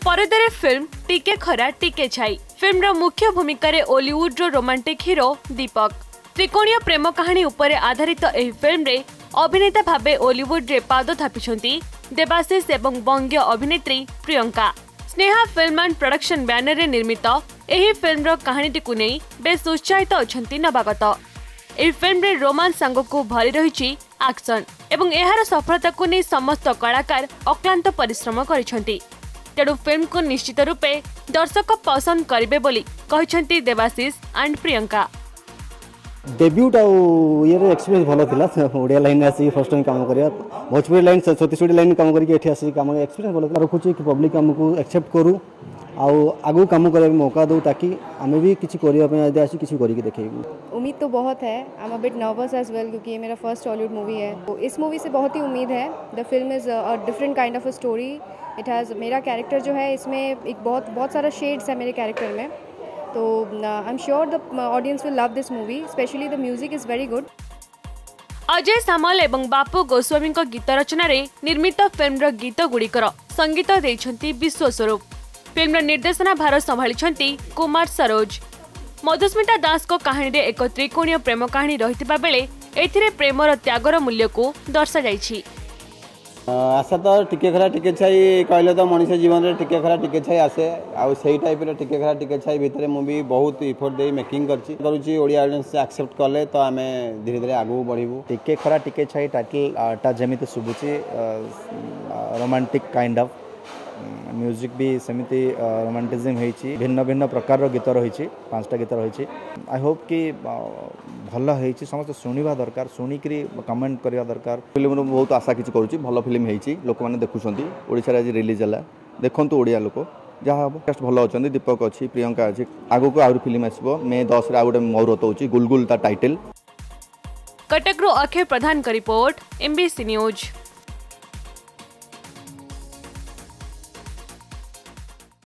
परदारे film टिके खरा टिके छाई फिल्म मुख्य भूमिका रे ओलीवुड रो रोमांटिक हीरो दीपक त्रिकोणीय प्रेम कहानी उपरे आधारित एही फिल्म रे अभिनेता भाबे ओलीवुड रे पाद थापिछंती देवाशीष एवं बंग्य अभिनेत्री Priyanka. Sneha film and production banner रे निर्मित एही फिल्म रो कहानी को नहीं बेस उत्साहित अछंती नवागत। एही फिल्म रे रोमांस संग को भरी रहिछि एक्शन एवं एहार सफलता को नहीं समस्त कलाकार अक्लांत परिश्रम करिसंती। तेणु फिल्म को निश्चित रूपे दर्शक पसंद करेंगे बोली कहते देवाशीष एंड प्रियंका। डेब्यूट ये एक्सपीरियंस भल था ओडिया लाइन आसी फर्स्ट टाइम काम करिया भोजपुरी लाइन छत्तीसगढ़ी लाइन काम करके एठी आसी काम एक्सपीरियंस भल रखुची कि पब्लिक हमको एक्सेप्ट करू आगू काम करने मौका दो ताकि आम भी किसी करने आसी किसी करके देखेबू। उम्मीद तो बहुत है। I am a bit nervous as well क्योंकि ये मेरा फर्स्ट हॉलीवुड मूवी है। तो इस मूवी से बहुत ही उम्मीद है। The film is a different kind of a story. It has मेरा कैरेक्टर जो है इसमें एक बहुत सारा शेड्स है मेरे कैरेक्टर में। तो I am sure the audience will love this movie. Specially the music is very good. Ajay Samal एवं बापू गोस्वामी गीत रचना रे निर्मित फिल्म गीत गुड़िकर संगीत देइछंती विश्वस्वरूप। फिल्म निर्देशना भार संभाली कुमार सरोज। मधुस्मिता दास को कहानी रे एक त्रिकोणीय प्रेम कहानी रहितिबा बेले एथिरे प्रेमर त्यागर मूल्य को दर्शा जाइछि। आशा तो टिके खरा टिके छाई कहले तो मनुष्य जीवन में टिके खरा टिके छाई आसे आ सेही टाइप रे टिके खरा टिके छाई भितर मु भी बहुत इफोर्ट दे मेकिंग करूची ओडिया ऑडियंस से एक्सेप्ट कले तो आमे धीरे धीरे आगु बढ़िबू। टिके खरा टिके छाई टाइटल टा जेमिति सुबुची रोमांटिक काइंड ऑफ म्यूजिक भी सेमिति रोमांटिज्म होइछि। भिन्न भिन्न प्रकार रो गीत रहिछि 5टा गीत रहिछि। आई होप कि भल होइछि समस्त सुनिबा दरकार सुनिकरी कमेंट करिया दरकार। फिल्म रो बहुत आशा किछि करूछि भल फिल्म होइछि लोक माने देखुछंती ओडिसा रे आज रिलीज हला देखंतु ओडिया लोक जहाँ हम टेस्ट भल अछंती दीपक अछि प्रियंका अछि आगु को आउर फिल्म आसीबो मे 10 रे आउट मोरत होछि गुलगुल ता टाइटल। कटक रो अक्षय प्रधान का रिपोर्ट एमबीसी न्यूज।